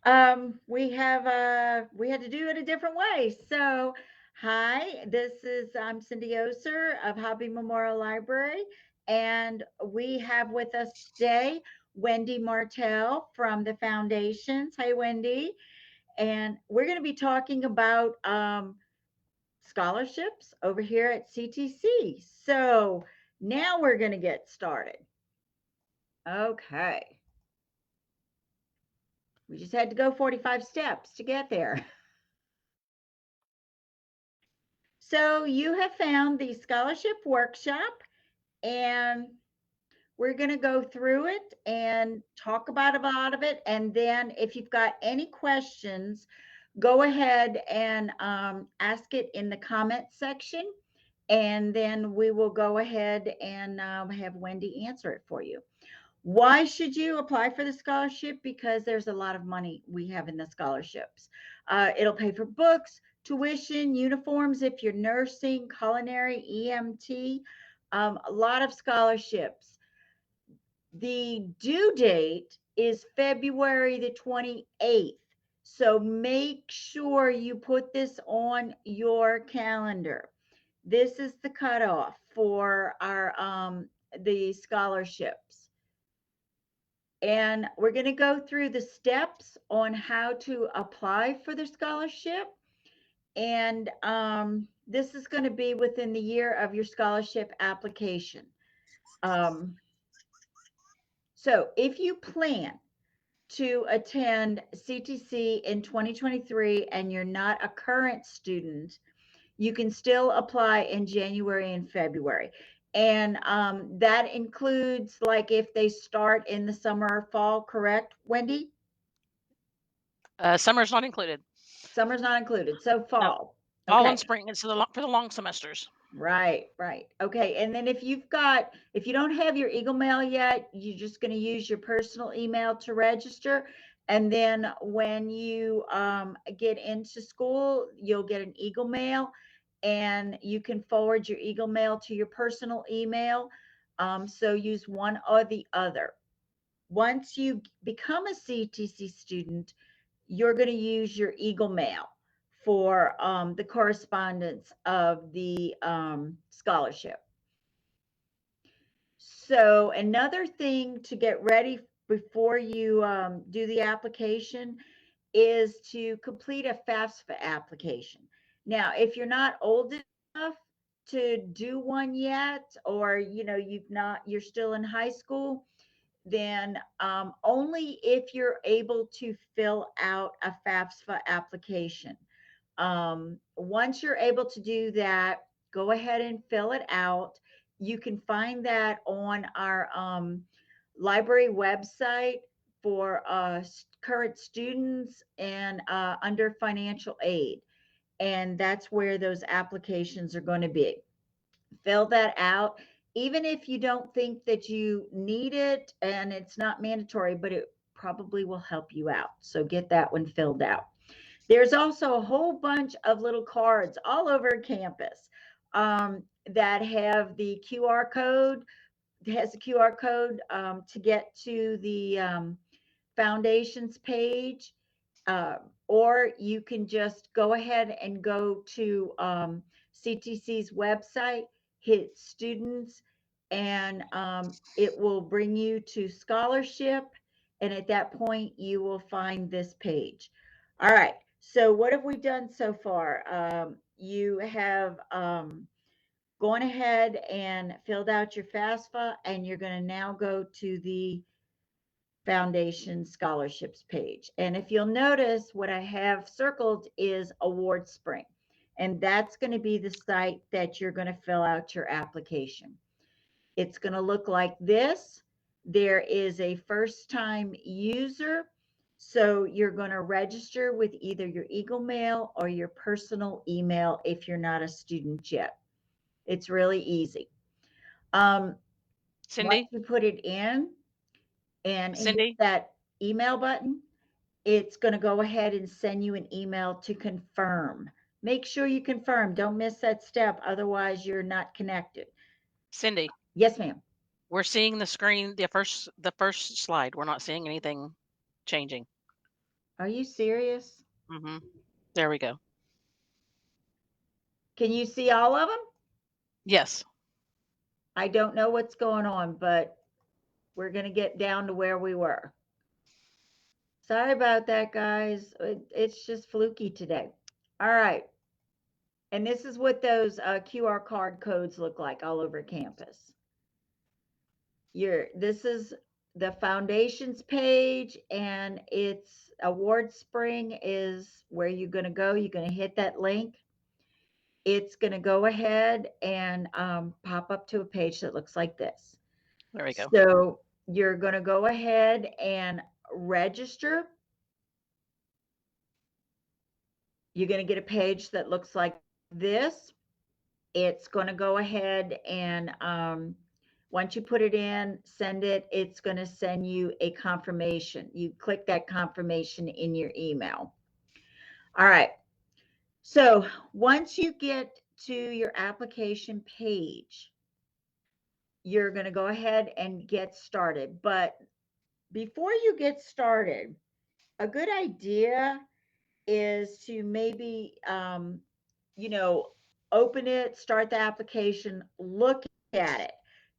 We had to do it a different way. So, hi, I'm Cindy Oser of Hobby Memorial Library, and we have with us today Wendy Martel from the foundations. Hey, Wendy, and we're going to be talking about scholarships over here at CTC. So now we're going to get started. Okay, we just had to go 45 steps to get there. So you have found the scholarship workshop, and we're going to go through it and talk about a lot of it. And then if you've got any questions, go ahead and ask it in the comment section. And then we will go ahead and have Wendy answer it for you. Why should you apply for the scholarship? Because there's a lot of money we have in the scholarships. It'll pay for books, tuition, uniforms if you're nursing, culinary, EMT, a lot of scholarships. The due date is February the 28th. So make sure you put this on your calendar. This is the cutoff for our the scholarships. And we're going to go through the steps on how to apply for the scholarship. And this is going to be within the year of your scholarship application. Um, so if you plan to attend CTC in 2023 and you're not a current student, you can still apply in January and February. And that includes like if they start in the summer or fall, correct, Wendy? Summer's not included. Summer's not included, so No, fall. fall and Okay. spring. It's for the long semesters. Right, right. Okay. And then if you don't have your Eagle Mail yet, you're just going to use your personal email to register. And then when you get into school, you'll get an Eagle Mail, and you can forward your Eagle Mail to your personal email. So use one or the other. Once you become a CTC student, you're going to use your Eagle Mail for the correspondence of the scholarship. So, another thing to get ready before you do the application is to complete a FAFSA application. Now, if you're not old enough to do one yet, or you're still in high school, then only if you're able to fill out a FAFSA application. Once you're able to do that, go ahead and fill it out. You can find that on our library website for current students and under financial aid. And that's where those applications are going to be. Fill that out. Even if you don't think that you need it and it's not mandatory, but it probably will help you out. So get that one filled out. There's also a whole bunch of little cards all over campus that have the QR code. It has a QR code to get to the foundations page, uh, or you can just go ahead and go to CTC's website, hit students, and it will bring you to scholarship. And at that point, you will find this page. All right. So, what have we done so far? You have gone ahead and filled out your FAFSA, and you're going to now go to the Foundation scholarships page. And if you'll notice, what I have circled is Award Spring. And that's going to be the site that you're going to fill out your application. It's going to look like this. There is a first time user. So you're going to register with either your Eagle Mail or your personal email if you're not a student yet. It's really easy. Um, Once Cindy, you put it in and hit Cindy, that email button, it's going to go ahead and send you an email to confirm. Make sure you confirm. Don't miss that step. Otherwise, you're not connected. Cindy. Yes, ma'am. We're seeing the screen, the first slide. We're not seeing anything changing. Are you serious? Mm-hmm. There we go. Can you see all of them? Yes. I don't know what's going on, but we're going to get down to where we were. Sorry about that, guys. It's just fluky today. All right. And this is what those QR card codes look like all over campus. This is the foundations page, and it's Award Spring is where you're going to go. You're going to hit that link. It's going to go ahead and pop up to a page that looks like this. There we go. So you're going to go ahead and register. You're going to get a page that looks like this. It's going to go ahead and once you put it in, send it, it's going to send you a confirmation. You click that confirmation in your email. All right. So once you get to your application page, you're going to go ahead and get started. But before you get started, a good idea is to maybe, open it, start the application, look at it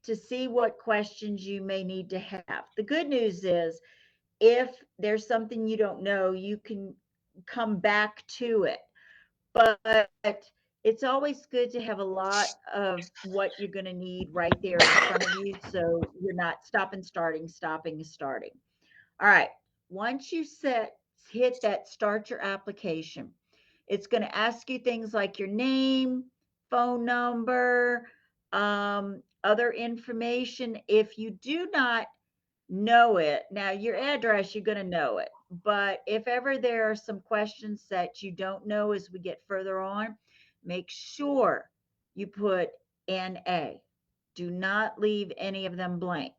to see what questions you may need to have. The good news is if there's something you don't know, you can come back to it. But it's always good to have a lot of what you're going to need right there in front of you so you're not stopping and starting. All right. Once you hit that start your application, it's going to ask you things like your name, phone number, other information. If you do not know it, now your address, you're going to know it. But if ever there are some questions that you don't know as we get further on, make sure you put NA. Do not leave any of them blank.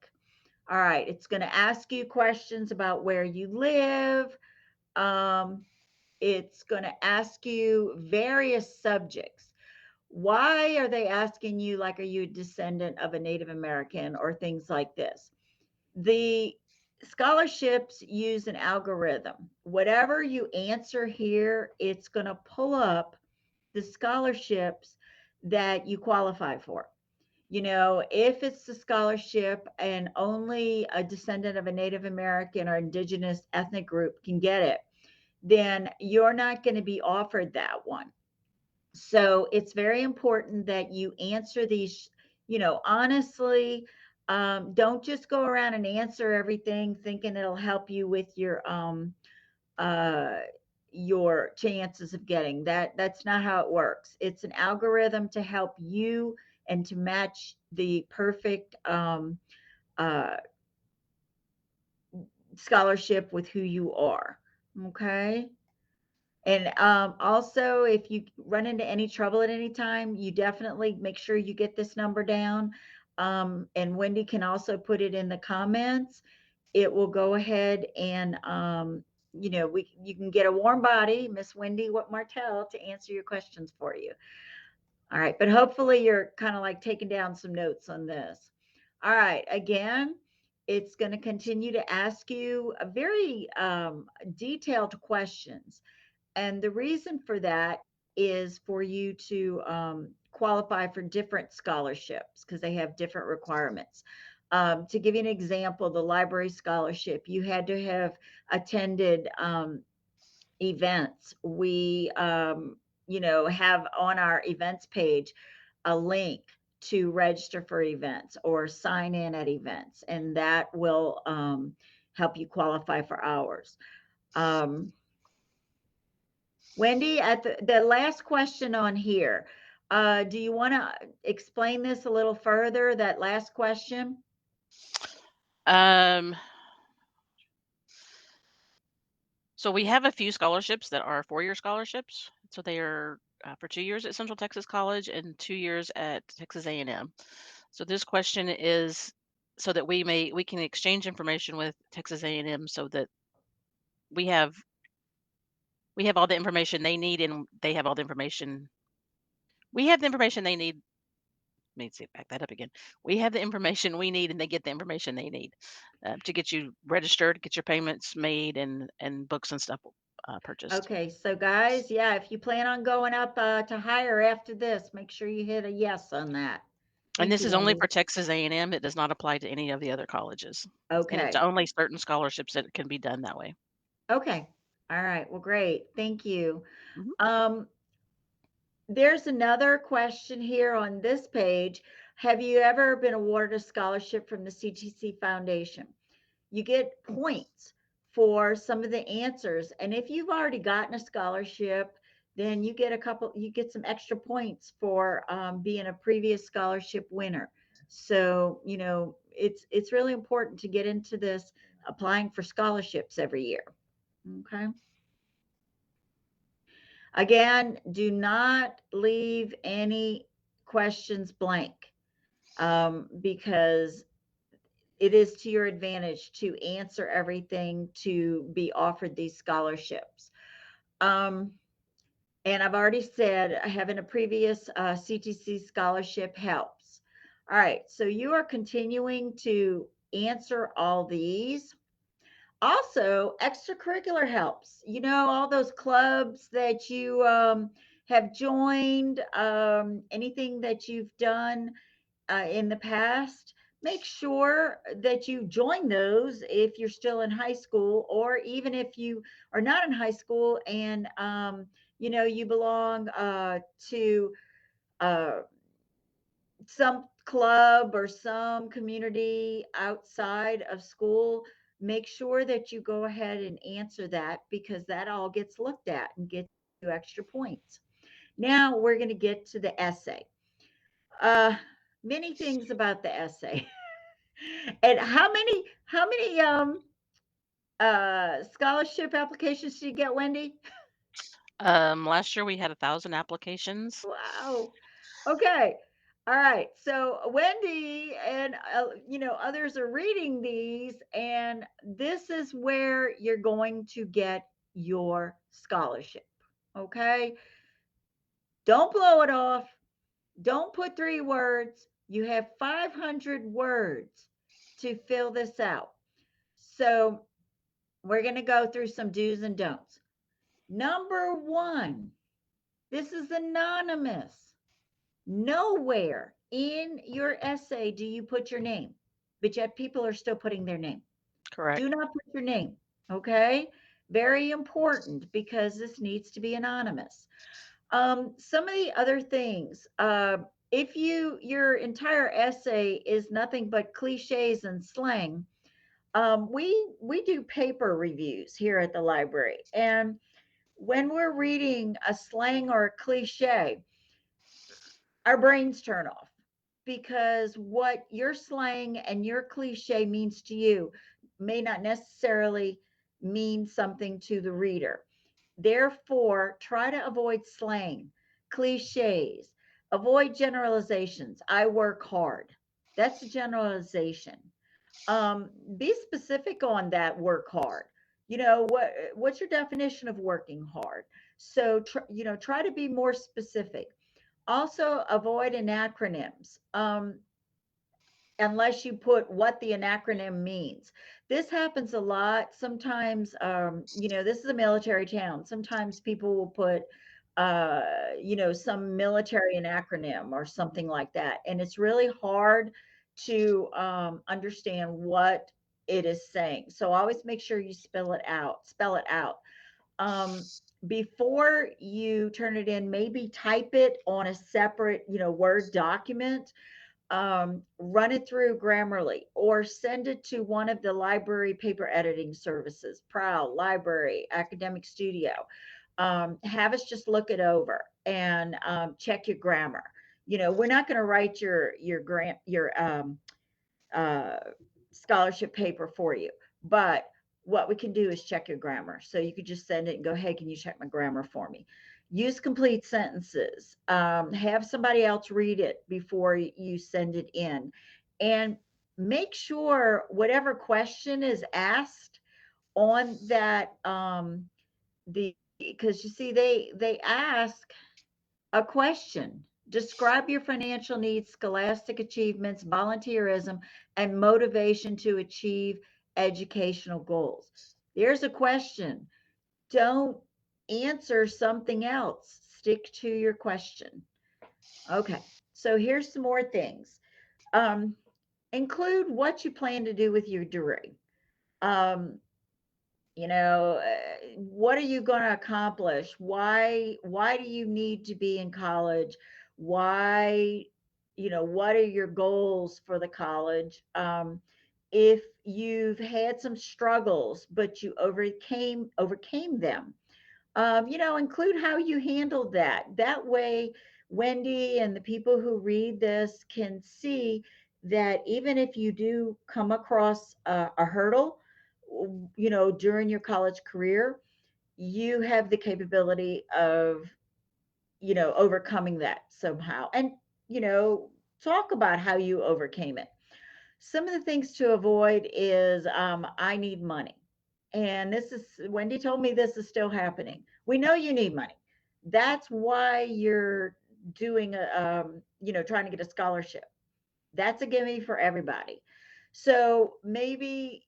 All right, it's going to ask you questions about where you live. It's going to ask you various subjects. Why are they asking you, like, are you a descendant of a Native American or things like this? The scholarships use an algorithm. Whatever you answer here, it's going to pull up the scholarships that you qualify for. If it's the scholarship and only a descendant of a Native American or indigenous ethnic group can get it, then you're not going to be offered that one. So it's very important that you answer these, honestly. Don't just go around and answer everything thinking it'll help you with your chances of getting that. That's not how it works. It's an algorithm to help you and to match the perfect uh, scholarship with who you are. Okay. And also, if you run into any trouble at any time, you definitely make sure you get this number down. And Wendy can also put it in the comments. It will go ahead and, you can get a warm body, Miss Wendy Martel, to answer your questions for you. All right, but hopefully you're kind of like taking down some notes on this. All right, again, it's going to continue to ask you a very detailed questions. And the reason for that is for you to qualify for different scholarships because they have different requirements. To give you an example, the library scholarship, you had to have attended events. We, have on our events page a link to register for events or sign in at events, and that will help you qualify for ours. Wendy, at the last question on here, do you want to explain this a little further, that last question? Um, so we have a few scholarships that are 4-year scholarships. So they are for 2 years at Central Texas College and 2 years at Texas A&M. So this question is so that we can exchange information with Texas A&M so that we have all the information they need and they have all the information. We have the information they need Let me see, back that up again. We have the information we need, and they get the information they need to get you registered, get your payments made, and books and stuff purchased. Okay, so guys, yeah, if you plan on going up to higher after this, make sure you hit a yes on that. And Thank this you, is only Wendy. for Texas A&M. It does not apply to any of the other colleges, and it's Okay. only certain scholarships that can be done that way. Okay. All right. Well, great. Thank you. Mhm. Um, there's another question here on this page. Have you ever been awarded a scholarship from the CTC Foundation? You get points for some of the answers. And if you've already gotten a scholarship, then you get some extra points for being a previous scholarship winner. So, it's really important to get into this applying for scholarships every year. Okay. Again, do not leave any questions blank because it is to your advantage to answer everything to be offered these scholarships. Um, and I've already said having a previous CTC scholarship helps. All right, so you are continuing to answer all these. Also, extracurricular helps. All those clubs that you have joined, anything that you've done in the past, make sure that you join those if you're still in high school, or even if you are not in high school and you belong to uh, some club or some community outside of school. Make sure that you go ahead and answer that because that all gets looked at and gets you extra points. Now we're going to get to the essay. uh Many things about the essay. And how many scholarship applications did you get, Wendy? Last year we had 1,000 applications. Wow. Okay. All right. So Wendy and others are reading these, and this is where you're going to get your scholarship. Okay. Don't blow it off. Don't put 3 words. You have 500 words to fill this out. So we're going to go through some do's and don'ts. Number one, this is anonymous. Nowhere in your essay do you put your name, but yet people are still putting their name. Correct. Do not put your name. Okay. Very important because this needs to be anonymous. Some of the other things, if your entire essay is nothing but cliches and slang, we do paper reviews here at the library, and when we're reading a slang or a cliche, our brains turn off because what your slang and your cliche means to you may not necessarily mean something to the reader. Therefore, try to avoid slang, cliches, avoid generalizations. I work hard. That's a generalization. Be specific on that work hard. What's your definition of working hard? So, try to be more specific. Also, avoid acronyms. Unless you put what the acronym means. This happens a lot. Sometimes, this is a military town. Sometimes people will put, some military acronym or something like that. And it's really hard to understand what it is saying. So always make sure you spell it out. Um, Before you turn it in, maybe type it on a separate, Word document, run it through Grammarly or send it to one of the library paper editing services, Prowl, Library, Academic Studio. Have us just look it over and check your grammar. We're not going to write your uh, scholarship paper for you, but what we can do is check your grammar. So you could just send it and go, hey, can you check my grammar for me? Use complete sentences. Have somebody else read it before you send it in. And make sure whatever question is asked on that, because you see, they ask a question. Describe your financial needs, scholastic achievements, volunteerism, and motivation to achieve educational goals. There's a question. Don't answer something else. Stick to your question. Okay. So here's some more things. Um, Include what you plan to do with your degree. Um, what are you going to accomplish? Why do you need to be in college? Why, what are your goals for the college? If you've had some struggles but you overcame them, include how you handled that. That way, Wendy and the people who read this can see that even if you do come across a hurdle, during your college career, you have the capability of, overcoming that somehow. And, you know, talk about how you overcame it. Some of the things to avoid is I need money. And this is, Wendy told me this is still happening. We know you need money. That's why you're doing trying to get a scholarship. That's a gimme for everybody. So maybe,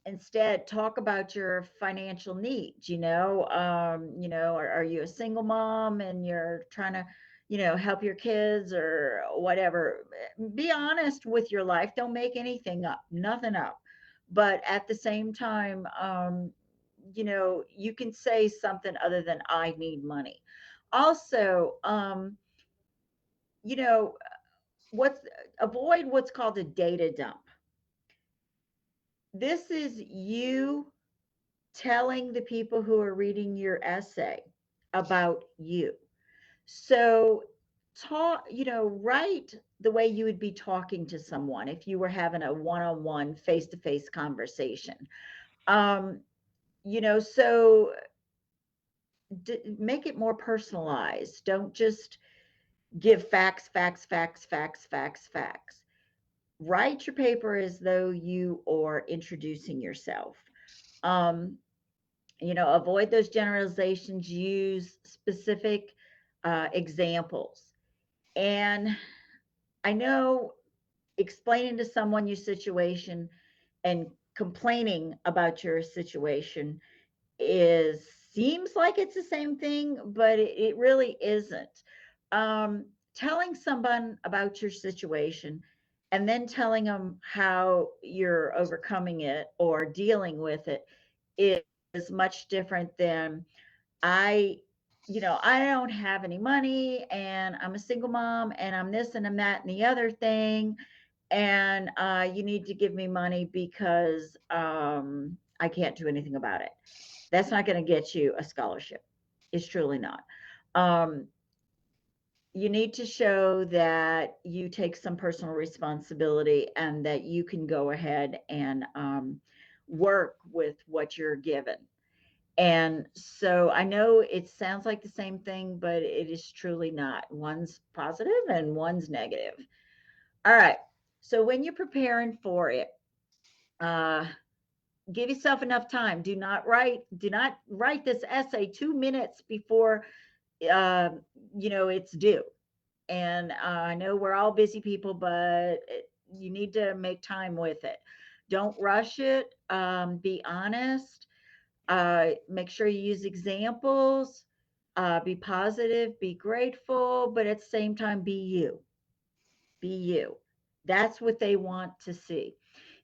instead talk about your financial needs. Are you a single mom and you're trying to help your kids or whatever? Be honest with your life. Don't make anything up, nothing up. But at the same time, you can say something other than I need money. Also, you know what's avoid what's called a data dump. This is you telling the people who are reading your essay about you. So write the way you would be talking to someone if you were having a one-on-one face-to-face conversation. Um, so make it more personalized. Don't just give facts, facts, facts, facts, facts, facts. Write your paper as though you are introducing yourself. Um, Avoid those generalizations, use specific examples. And I know explaining to someone your situation and complaining about your situation is seems like it's the same thing, but it really isn't. Telling someone about your situation and then telling them how you're overcoming it or dealing with it is much different than I, I don't have any money and I'm a single mom and I'm this and I'm that and the other thing. And you need to give me money because I can't do anything about it. That's not going to get you a scholarship. It's truly not. Um, you need to show that you take some personal responsibility and that you can go ahead and work with what you're given. And so I know it sounds like the same thing, but it is truly not. One's positive and one's negative. All right. So when you're preparing for it, uh, give yourself enough time. Do not write this essay 2 minutes before uh, it's due. And I know we're all busy people, but you need to make time with it. Don't rush it. Be honest. Make sure you use examples. Be positive. Be grateful, but at the same time, be you. Be you. That's what they want to see.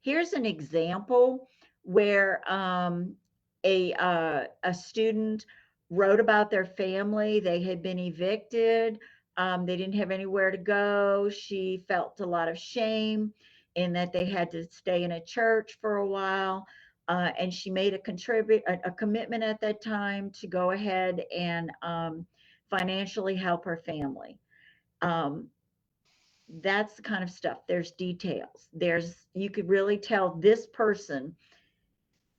Here's an example where a student wrote about their family. They had been evicted. They didn't have anywhere to go. She felt a lot of shame in that they had to stay in a church for a while. And she made a commitment at that time to go ahead and financially help her family. Um, that's the kind of stuff. There's details. You could really tell this person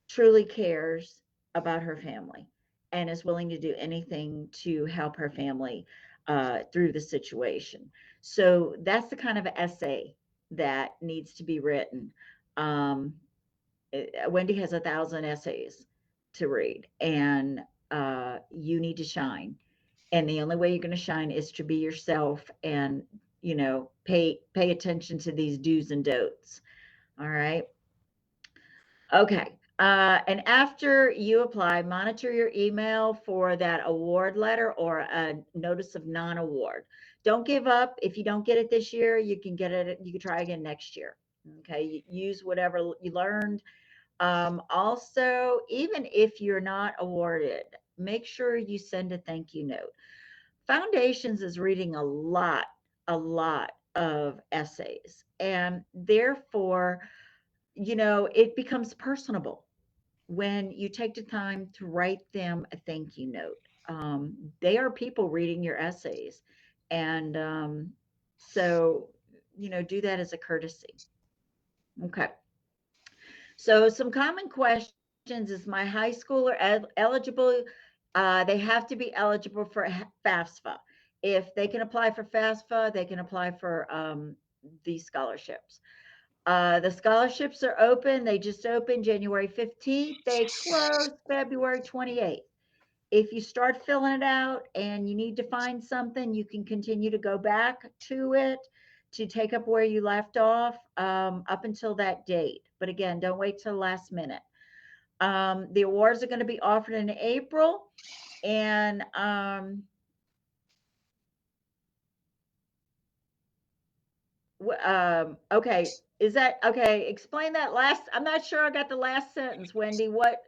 truly cares about her family and is willing to do anything to help her family through the situation. So that's the kind of essay that needs to be written. Um, Wendy has 1,000 essays to read, and you need to shine. And the only way you're going to shine is to be yourself and, pay attention to these do's and don'ts. All right. Okay. And after you apply, monitor your email for that award letter or a notice of non-award. Don't give up. If you don't get it this year, you can get it. You can try again next year. Okay. Use whatever you learned. Also, even if you're not awarded, make sure you send a thank you note. Foundations is reading a lot of essays, and therefore, it becomes personable when you take the time to write them a thank you note. They are people reading your essays. And so, do that as a courtesy. Okay. So, some common questions is my high schooler eligible? They have to be eligible for FAFSA. If they can apply for FAFSA, they can apply for these scholarships. The scholarships are open. They just opened January 15th. They close February 28th. If you start filling it out and you need to find something, you can continue to go back to it to take up where you left off up until that date. But again, don't wait till the last minute. The awards are going to be offered in April. And okay, is that okay? Explain that last. I'm not sure I got the last sentence, Wendy. What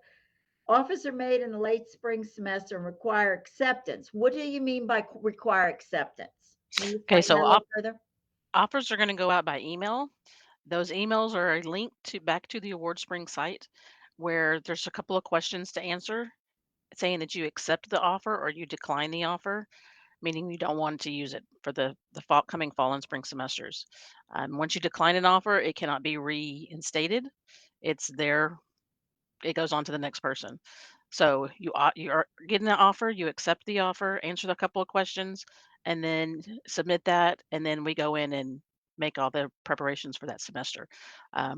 offers are made in the late spring semester and require acceptance? What do you mean by require acceptance? Can you Okay, explain so that a little further? offers are going to go out by email. Those emails are a link to back to the Award Spring site where there's a couple of questions to answer saying that you accept the offer or you decline the offer, meaning you don't want to use it for the coming fall and spring semesters. Once you decline an offer, it cannot be reinstated. It's there. It goes on to the next person. So you are getting the offer, you accept the offer, answer a couple of questions, and then submit that, and then we go in and make all the preparations for that semester.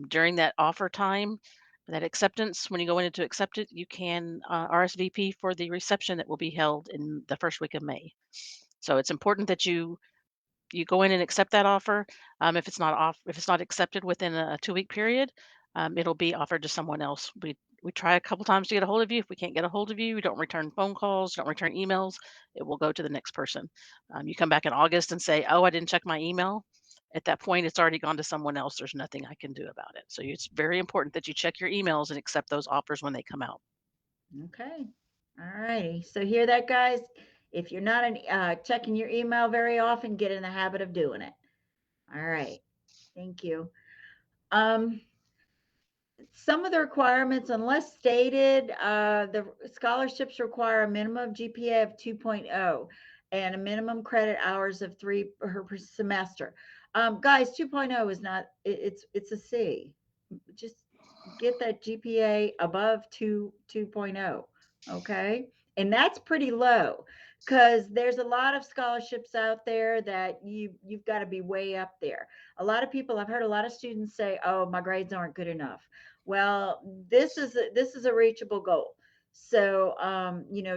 During that offer time, that acceptance, when you go in to accept it, you can RSVP for the reception that will be held in the first week of May. So it's important that you go in and accept that offer. If it's not accepted within a 2 week period, it'll be offered to someone else. We try a couple times to get a hold of you. If we can't get a hold of you, we don't return phone calls, don't return emails. It will go to the next person. You come back in August and say, "Oh, I didn't check my email." At that point, it's already gone to someone else. There's nothing I can do about it. So it's very important that you check your emails and accept those offers when they come out. Okay. All righty. So hear that, guys? If you're not checking your email very often, get in the habit of doing it. All right. Thank you. Um, some of the requirements, unless stated, the scholarships require a minimum GPA of 2.0 and a minimum credit hours of 3 per semester. Guys, 2.0 is not, it's a C. Just get that GPA above 2.0. Okay. And that's pretty low because there's a lot of scholarships out there that you've got to be way up there. A lot of people, I've heard a lot of students say, "Oh, my grades aren't good enough." Well, this is a reachable goal. So,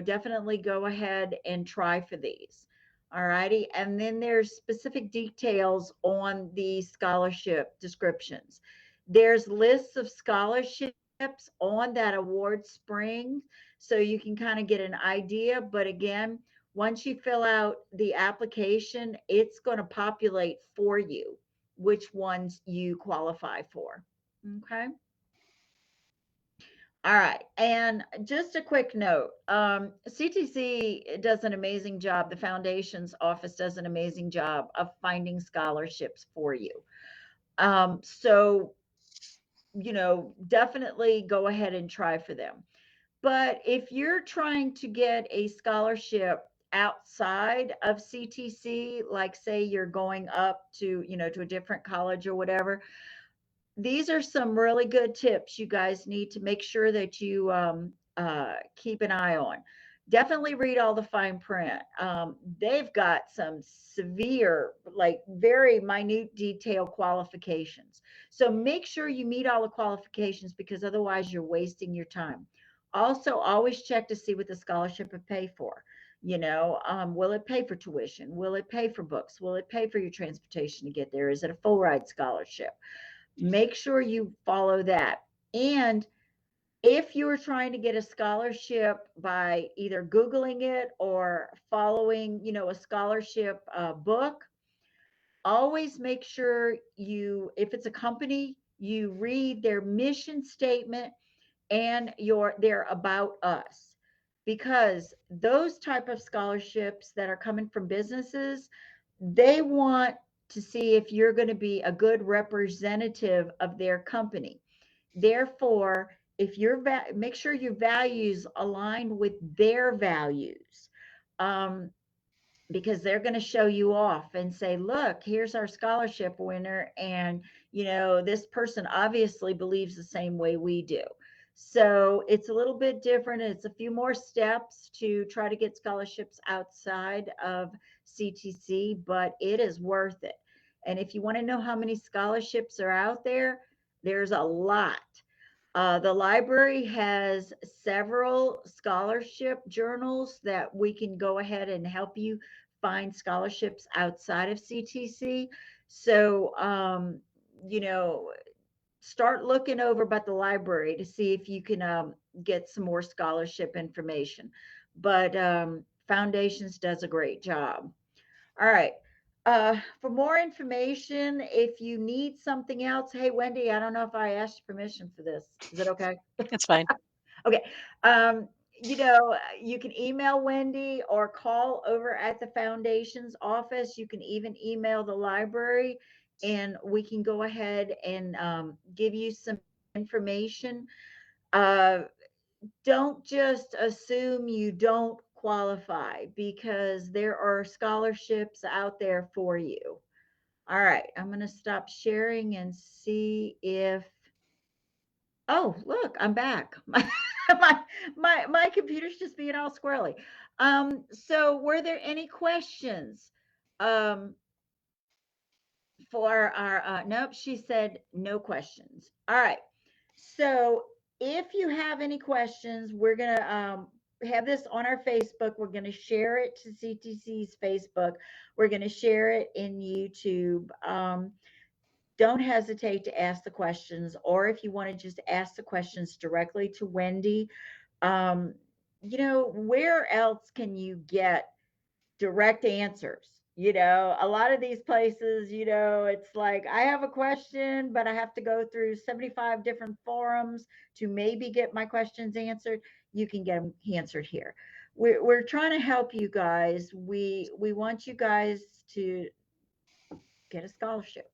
definitely go ahead and try for these. All righty. And then there's specific details on the scholarship descriptions. There's lists of scholarships on that award spring, so you can kind of get an idea. But again, once you fill out the application, it's going to populate for you which ones you qualify for. Okay. All right. And just a quick note, CTC does an amazing job. The foundation's office does an amazing job of finding scholarships for you. So, definitely go ahead and try for them. But if you're trying to get a scholarship outside of CTC, like say you're going up to, to a different college or whatever, these are some really good tips you guys need to make sure that you keep an eye on. Definitely read all the fine print. They've got some severe, like very minute detail qualifications. So make sure you meet all the qualifications because otherwise you're wasting your time. Also, always check to see what the scholarship would pay for. Will it pay for tuition? Will it pay for books? Will it pay for your transportation to get there? Is it a full ride scholarship? Make sure you follow that. And if you're trying to get a scholarship by either Googling it or following, a scholarship book, always make sure if it's a company, you read their mission statement and their about us, because those type of scholarships that are coming from businesses, they want to see if you're going to be a good representative of their company. Therefore, if make sure your values align with their values. um, because they're going to show you off and say, look, here's our scholarship winner. And, this person obviously believes the same way we do. So it's a little bit different. It's a few more steps to try to get scholarships outside of CTC, but it is worth it. And if you want to know how many scholarships are out there, there's a lot. The library has several scholarship journals that we can go ahead and help you find scholarships outside of CTC. So, you know, start looking over about the library to see if you can get some more scholarship information. But Foundations does a great job. All right. For more information, if you need something else, hey, Wendy, I don't know if I asked permission for this. Is it okay? It's fine. Okay. Um, you can email Wendy or call over at the foundation's office. You can even email the library and we can go ahead and give you some information. Uh, don't just assume you don't qualify, because there are scholarships out there for you. All right, I'm going to stop sharing and see if. Oh, look, I'm back. My computer's just being all squirrely. So were there any questions um for our nope, she said no questions. All right. So if you have any questions, we're gonna have this on our Facebook. We're gonna share it to CTC's Facebook. We're gonna share it in YouTube. Don't hesitate to ask the questions, or if you want to just ask the questions directly to Wendy. um, where else can you get direct answers? A lot of these places, it's like I have a question, but I have to go through 75 different forums to maybe get my questions answered. You can get them answered here. We're trying to help you guys. We want you guys to get a scholarship.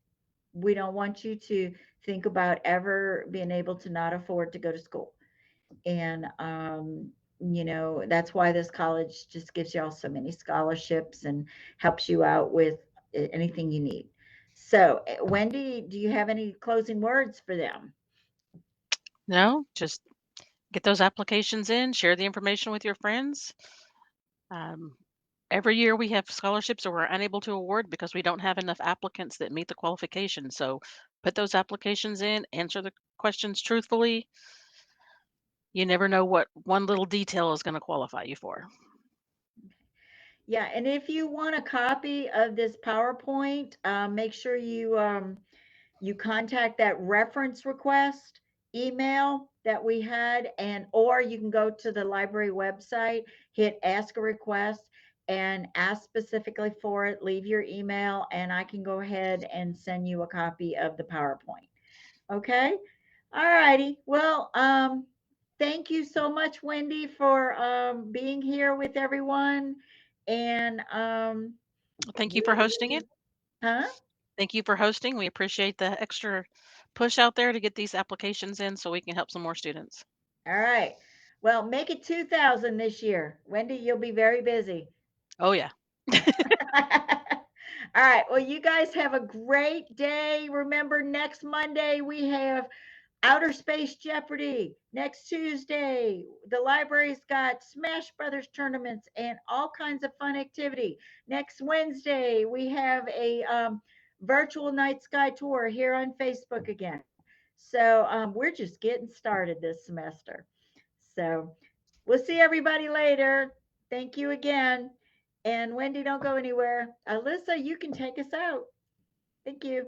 We don't want you to think about ever being able to not afford to go to school. And, that's why this college just gives you all so many scholarships and helps you out with anything you need. So, Wendy, do you have any closing words for them? No, just get those applications in, share the information with your friends. Um, every year we have scholarships that we're unable to award because we don't have enough applicants that meet the qualifications. So put those applications in, answer the questions truthfully. You never know what one little detail is going to qualify you for. Yeah, and if you want a copy of this PowerPoint, make sure you contact that reference request email that we had, or you can go to the library website, hit ask a request and ask specifically for it, leave your email, and I can go ahead and send you a copy of the PowerPoint. Okay. All righty. Well, thank you so much, Wendy, for being here with everyone. And Thank you we for hosting will, it. huh? Thank you for hosting. We appreciate the extra push out there to get these applications in so we can help some more students. All right. Well, make it 2000 this year. Wendy, you'll be very busy. Oh, yeah. All right. Well, you guys have a great day. Remember, next Monday we have Outer Space Jeopardy. Next Tuesday, the library's got Smash Brothers tournaments and all kinds of fun activity. Next Wednesday, we have a virtual night sky tour here on Facebook again. So we're just getting started this semester. So we'll see everybody later. Thank you again. And Wendy, don't go anywhere. Alyssa, you can take us out. Thank you.